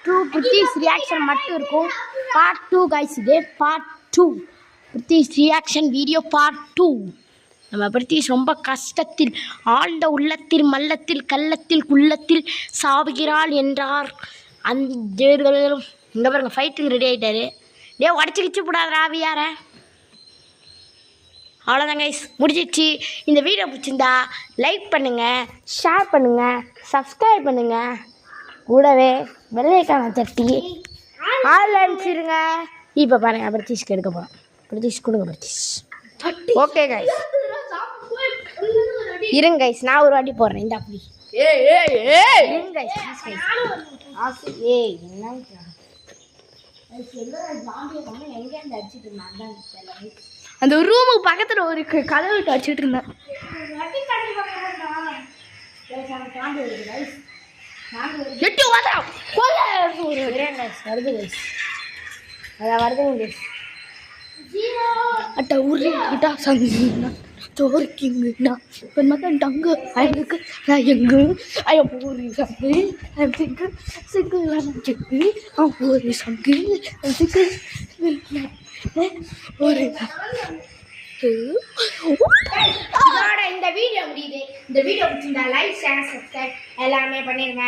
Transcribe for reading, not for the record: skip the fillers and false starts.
2 பிரித்திஷ் reaction மட்டும் இருக்கும். Part 2 guys, இது பார்ட் 2 பிரித்திஷ் ரியாக்ஷன் வீடியோ பார்ட் 2. நம்ம பிரித்திஷ் ரொம்ப கஷ்டத்தில் ஆழ்ந்த உள்ளத்தில் மல்லத்தில் கள்ளத்தில் குள்ளத்தில் சாவுகிறாள் என்றார். அந்த இங்கே பாருங்க ஃபைட்டுக்கு ரெடி ஆகிட்டாரு. உடச்சி கிச்சு போடாத ஆவியார. அவ்வளோதான் கைஸ், முடிஞ்சிச்சு. இந்த வீடியோ பிடிச்சிருந்தா லைக் பண்ணுங்கள், ஷேர் பண்ணுங்கள், சப்ஸ்கிரைப் பண்ணுங்கள், கூடவே வெள்ளைக்கான தட்டி ஆள் அனுப்பிச்சிருங்க. இப்போ பாருங்கள் பிரித்திஷ்க்கு எடுக்க போகிறோம். பிரித்திஷ் கொடுங்க பிரித்திஷ். ஓகே கைஸ், இருங்க கைஸ், நான் ஒரு வாட்டி போடுறேன். இந்த அப்படி இருங்க கைஸ். அந்த ரூமுக்கு பக்கத்தில் ஒரு கதவு வச்சுட்டு இருந்தேன். அட்ட ஊர்ல சங்குனா சோர்க்கிங்கண்ணா மகன் டங்கு அழகு நான் எங்கு ஐயம் ஊரி சங்கு சிங்கு சிங்குலாம் சிங்கு ஊரி சங்கு சிங்கு ஒரு இந்த வீடியோ முடியுது. இந்த வீடியோ பிடிச்சிருந்தா லைக் ஷேர் சப்ஸ்கிரைப் எல்லாமே பண்ணிருங்க.